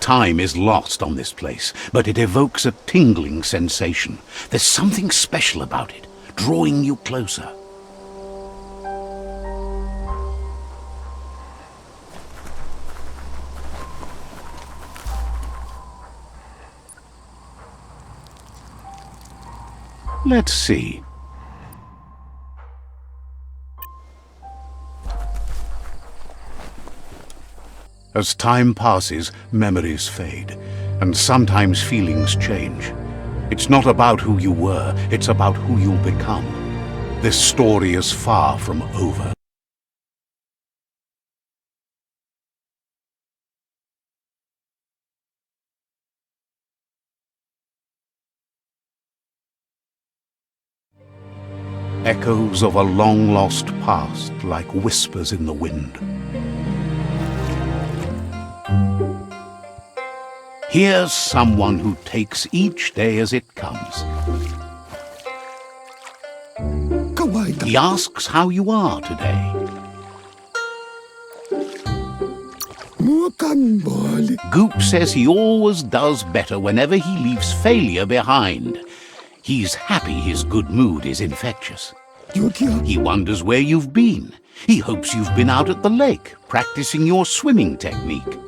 Time is lost on this place, but it evokes a tingling sensation. There's something special about it, drawing you closer. Let's see. As time passes, memories fade, and sometimes feelings change. It's not about who you were, it's about who you'll become. This story is far from over. Echoes of a long-lost past like whispers in the wind. Here's someone who takes each day as it comes. He asks how you are today. Goop says he always does better whenever he leaves failure behind. He's happy his good mood is infectious. He wonders where you've been. He hopes you've been out at the lake, practicing your swimming technique.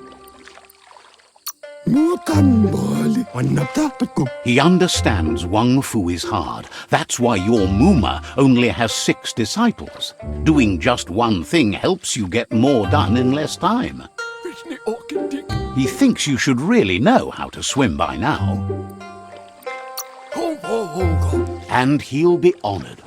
He understands Wung-Fu is hard. That's why your Muma only has 6 disciples. Doing just one thing helps you get more done in less time. He thinks you should really know how to swim by now. And he'll be honored.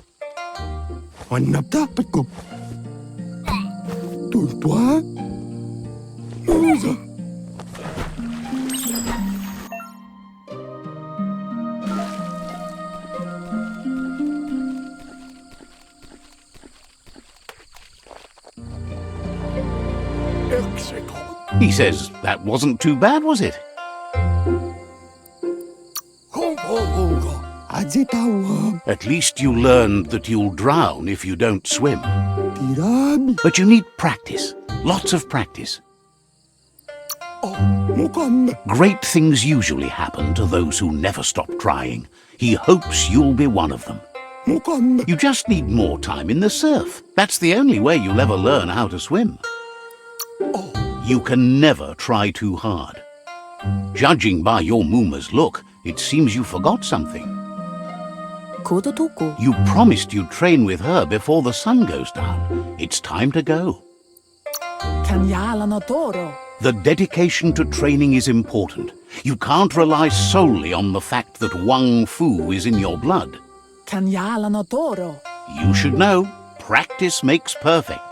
He says that wasn't too bad, was it? At least you learned that you'll drown if you don't swim. But you need practice, lots of practice. Great things usually happen to those who never stop trying. He hopes you'll be one of them. You just need more time in the surf. That's the only way you'll ever learn how to swim. You can never try too hard. Judging by your Muma's look, it seems you forgot something. You promised you'd train with her before the sun goes down. It's time to go. The dedication to training is important. You can't rely solely on the fact that Wung-Fu is in your blood. You should know, practice makes perfect.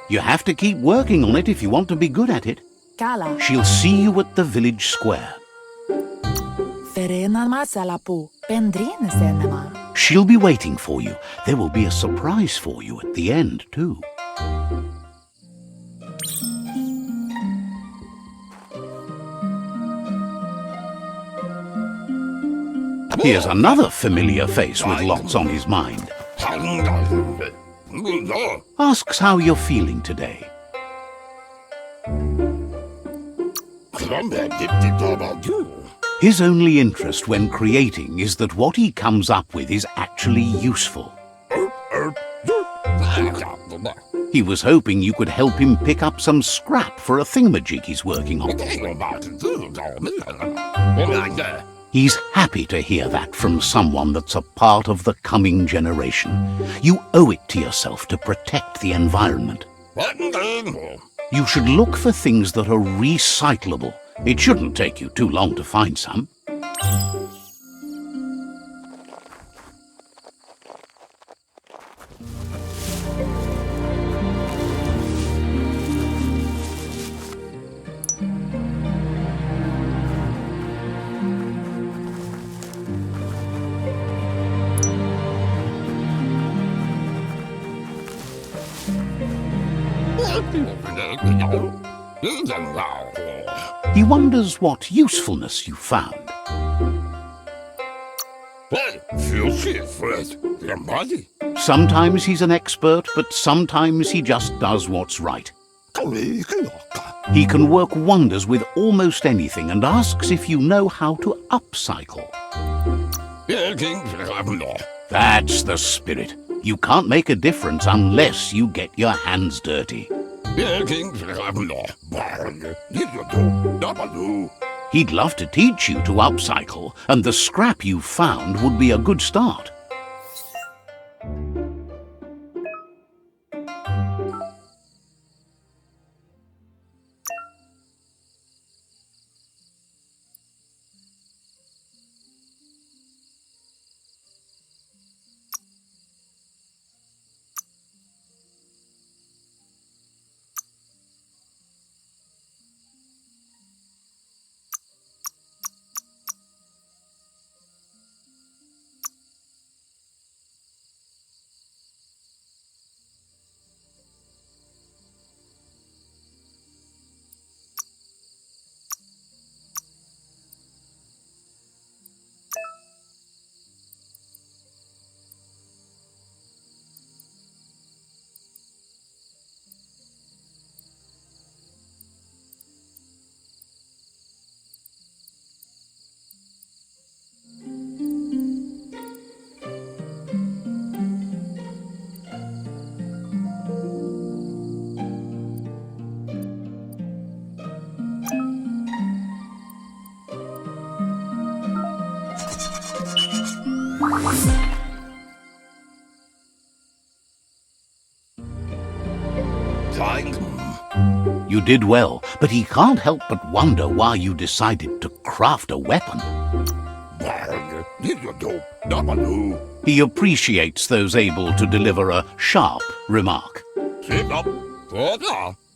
You have to keep working on it if you want to be good at it. She'll see you at the village square. She'll be waiting for you. There will be a surprise for you at the end, too. Here's another familiar face with lots on his mind. Asks how you're feeling today. His only interest when creating is that what he comes up with is actually useful. He was hoping you could help him pick up some scrap for a thingamajig he's working on. He's happy to hear that from someone that's a part of the coming generation. You owe it to yourself to protect the environment. You should look for things that are recyclable. It shouldn't take you too long to find some. He wonders what usefulness you found. Sometimes he's an expert, but sometimes he just does what's right. He can work wonders with almost anything and asks if you know how to upcycle. That's the spirit. You can't make a difference unless you get your hands dirty. He'd love to teach you to upcycle, and the scrap you found would be a good start. You did well, but he can't help but wonder why you decided to craft a weapon. He appreciates those able to deliver a sharp remark.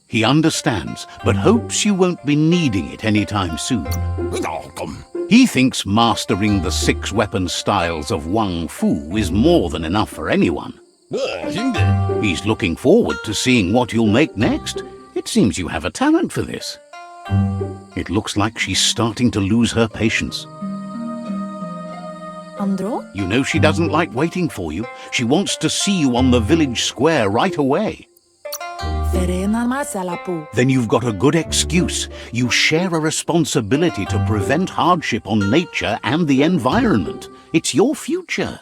He understands, but hopes you won't be needing it anytime soon. He thinks mastering the 6 weapon styles of Wung-Fu is more than enough for anyone. He's looking forward to seeing what you'll make next. It seems you have a talent for this. It looks like she's starting to lose her patience. Andro? You know she doesn't like waiting for you. She wants to see you on the village square right away. Then you've got a good excuse. You share a responsibility to prevent hardship on nature and the environment. It's your future.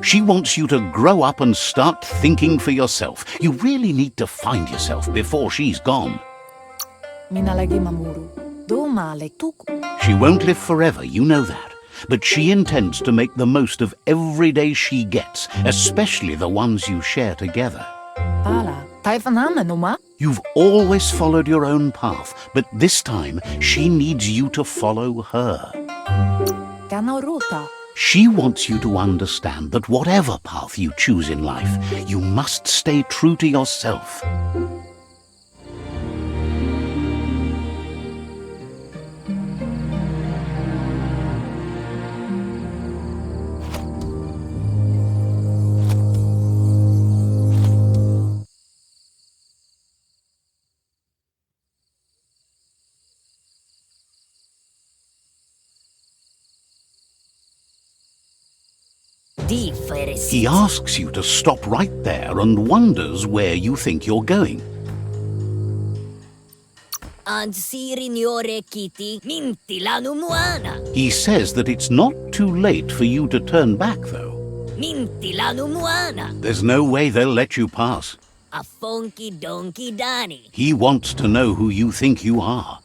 She wants you to grow up and start thinking for yourself. You really need to find yourself before she's gone. She won't live forever, you know that. But she intends to make the most of every day she gets, especially the ones you share together. You've always followed your own path, but this time she needs you to follow her. She wants you to understand that whatever path you choose in life, you must stay true to yourself. He asks you to stop right there and wonders where you think you're going. He says that it's not too late for you to turn back, though. There's no way they'll let you pass. He wants to know who you think you are.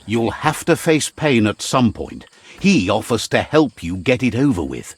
You'll have to face pain at some point. He offers to help you get it over with.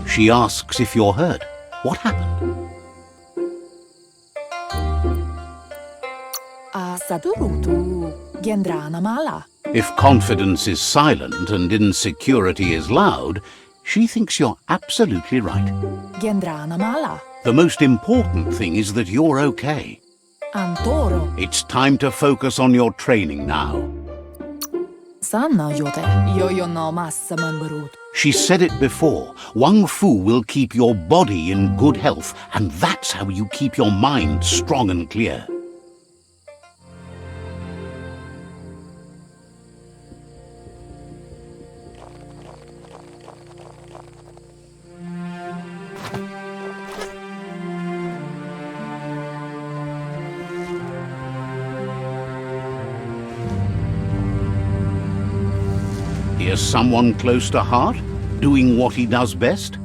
She asks if you're hurt. What happened? If confidence is silent and insecurity is loud, she thinks you're absolutely right. The most important thing is that you're okay. It's time to focus on your training now. She said it before. Wung-Fu will keep your body in good health, and that's how you keep your mind strong and clear. Is someone close to heart, doing what he does best?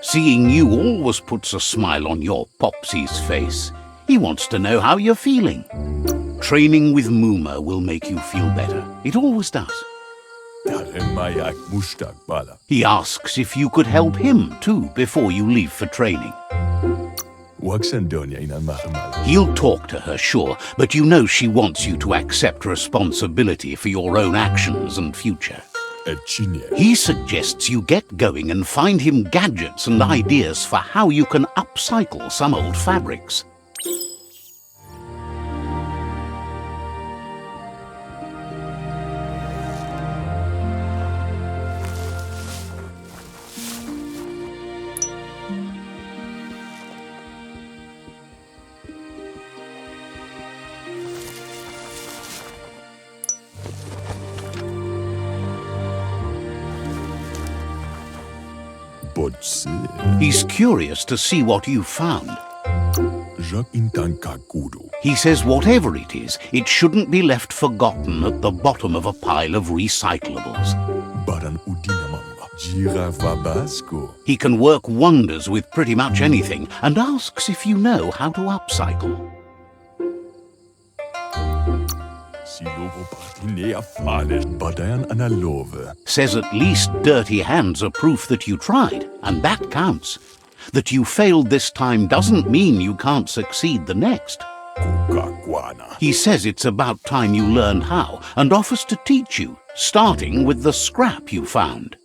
Seeing you always puts a smile on your Popsy's face. He wants to know how you're feeling. Training with Muma will make you feel better. It always does. He asks if you could help him too before you leave for training. He'll talk to her, sure, but you know she wants you to accept responsibility for your own actions and future. He suggests you get going and find him gadgets and ideas for how you can upcycle some old fabrics. He's curious to see what you found. He says whatever it is, it shouldn't be left forgotten at the bottom of a pile of recyclables. He can work wonders with pretty much anything and asks if you know how to upcycle. Says at least dirty hands are proof that you tried, and that counts. That you failed this time doesn't mean you can't succeed the next. He says it's about time you learned how, and offers to teach you, starting with the scrap you found.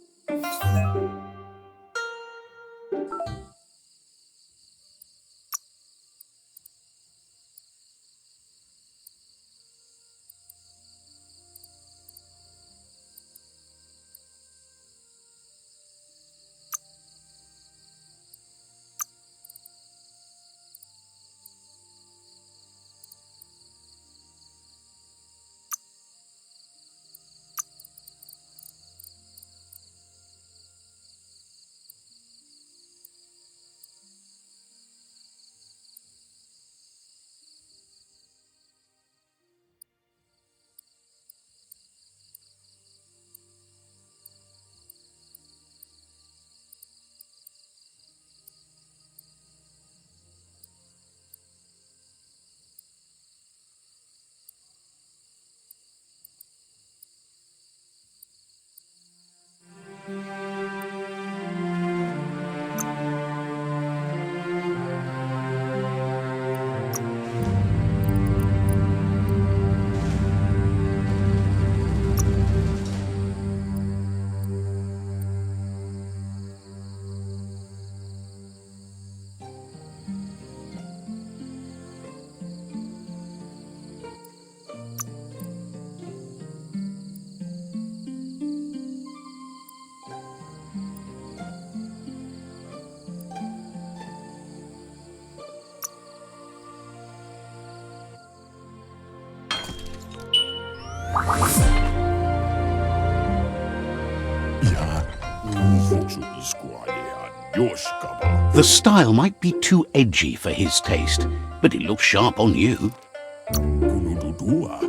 The style might be too edgy for his taste, but it looks sharp on you.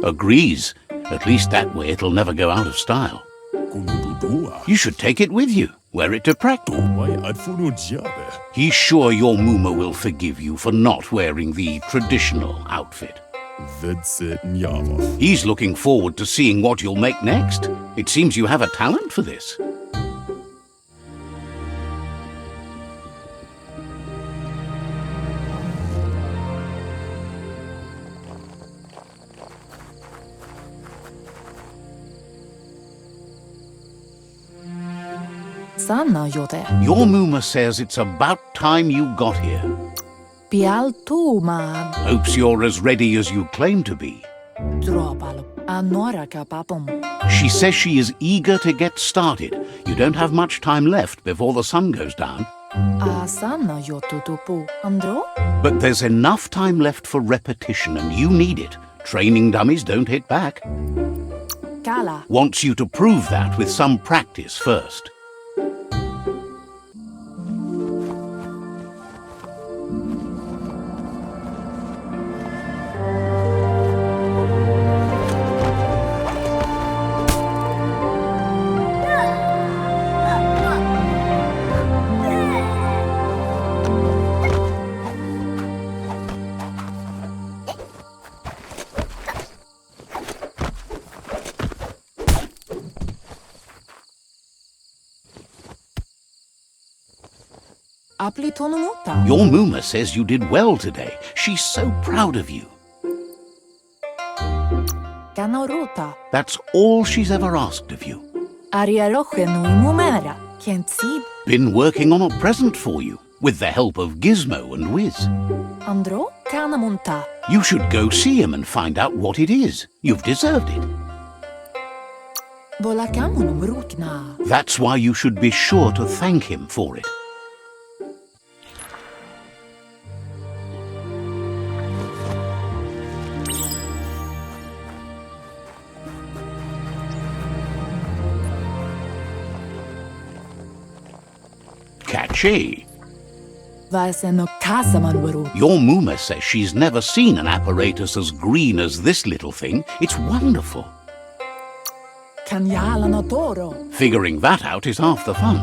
Agrees. At least that way it'll never go out of style. You should take it with you. Wear it to practice. He's sure your Muma will forgive you for not wearing the traditional outfit. He's looking forward to seeing what you'll make next. It seems you have a talent for this. Sanna jote. Your Muma says it's about time you got here. Pialtumaan. Hopes you're as ready as you claim to be. Dropalu. Anoraka papum. She says she is eager to get started. You don't have much time left before the sun goes down. Sanna jotutupu. Andro? But there's enough time left for repetition, and you need it. Training dummies don't hit back. Kala. Wants you to prove that with some practice first. Aplitonumuta. Your Muma says you did well today. She's so proud of you. Kanoruta. That's all she's ever asked of you. Ariaroche nui mumera. Kensib. Been working on a present for you, with the help of Gizmo and Wiz. Andro? Kanamunta. You should go see him and find out what it is. You've deserved it. Volakamunum rukna. That's why you should be sure to thank him for it. Catchy. Vaseno kasaman waru. Your Muma says she's never seen an apparatus as green as this little thing. It's wonderful. Kanyala no toro. Figuring that out is half the fun.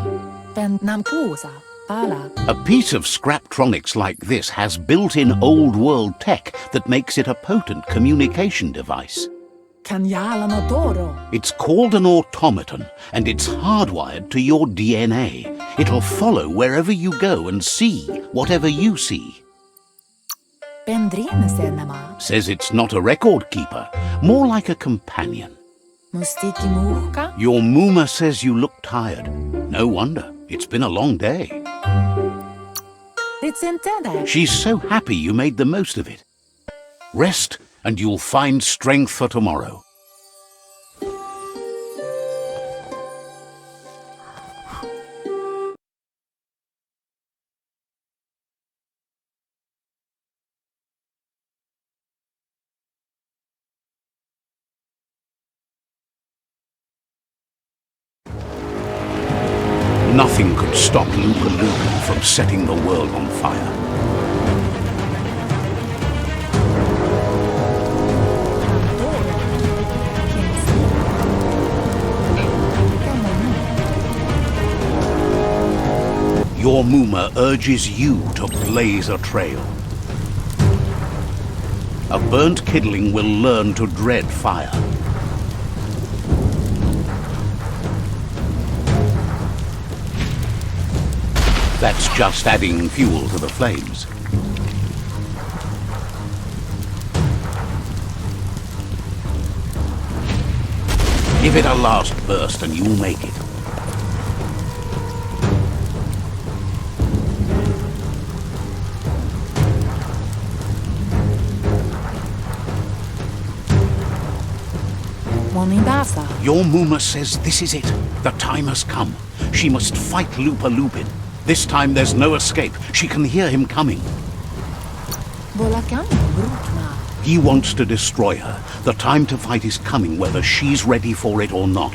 Pentnamkusa. Pala. A piece of Scraptronics like this has built-in old-world tech that makes it a potent communication device. Kanyala no toro. It's called an automaton, and it's hardwired to your DNA. It'll follow wherever you go and see whatever you see. Pendrine senema. Says it's not a record keeper, more like a companion. Mustiki muhka. Your Muma says you look tired. No wonder. It's been a long day. Ritsentende. She's so happy you made the most of it. Rest, and you'll find strength for tomorrow. Nothing could stop Lupa-Lupin from setting the world on fire. Your Muma urges you to blaze a trail. A burnt kidling will learn to dread fire. That's just adding fuel to the flames. Give it a last burst and you'll make it. Your Muma says this is it. The time has come. She must fight Lupa-Lupin. This time there's no escape. She can hear him coming. He wants to destroy her. The time to fight is coming, whether she's ready for it or not.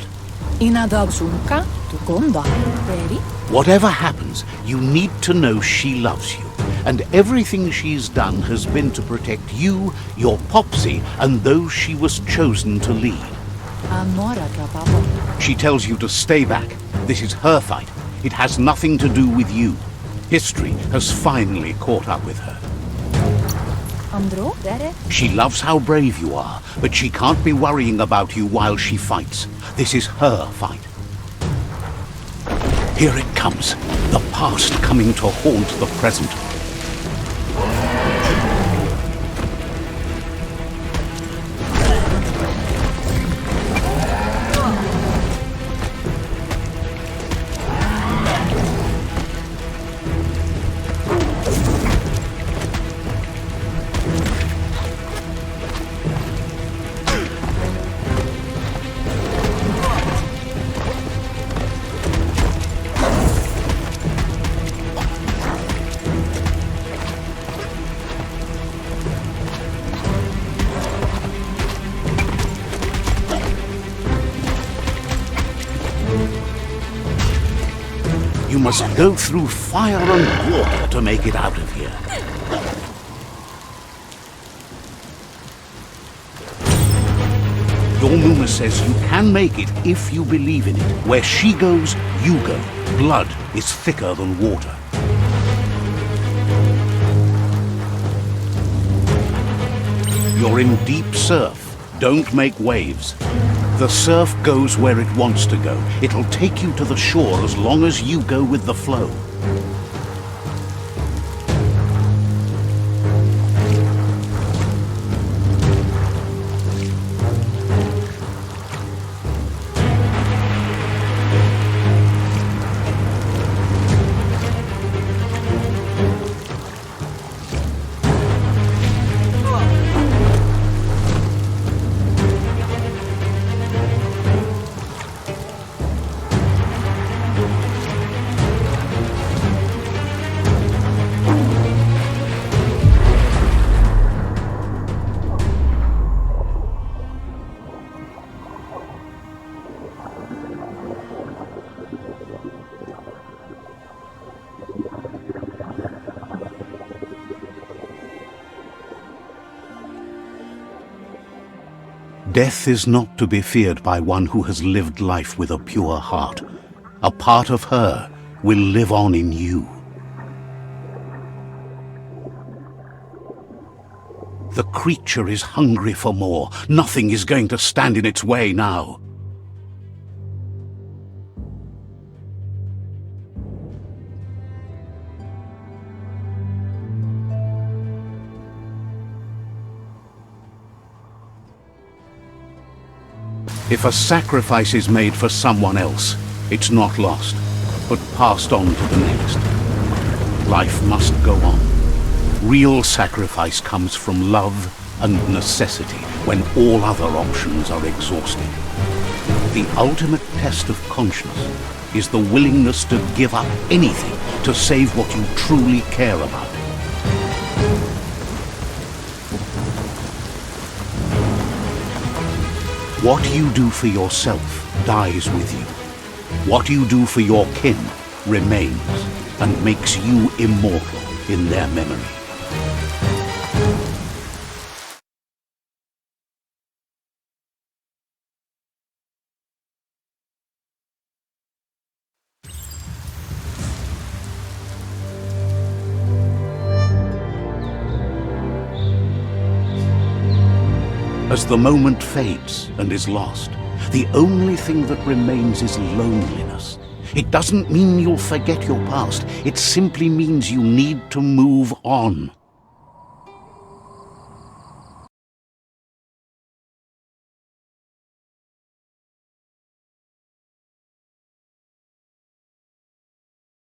Whatever happens, you need to know she loves you. And everything she's done has been to protect you, your Popsy, and those she was chosen to lead. She tells you to stay back. This is her fight. It has nothing to do with you. History has finally caught up with her. Andro, dere. She loves how brave you are, but she can't be worrying about you while she fights. This is her fight. Here it comes, the past coming to haunt the present. You must go through fire and water to make it out of here. Your Muma says you can make it if you believe in it. Where she goes, you go. Blood is thicker than water. You're in deep surf. Don't make waves. The surf goes where it wants to go. It'll take you to the shore as long as you go with the flow. Death is not to be feared by one who has lived life with a pure heart. A part of her will live on in you. The creature is hungry for more. Nothing is going to stand in its way now. If a sacrifice is made for someone else, it's not lost, but passed on to the next. Life must go on. Real sacrifice comes from love and necessity when all other options are exhausted. The ultimate test of conscience is the willingness to give up anything to save what you truly care about. What you do for yourself dies with you. What you do for your kin remains and makes you immortal in their memory. As the moment fades and is lost, the only thing that remains is loneliness. It doesn't mean you'll forget your past. It simply means you need to move on.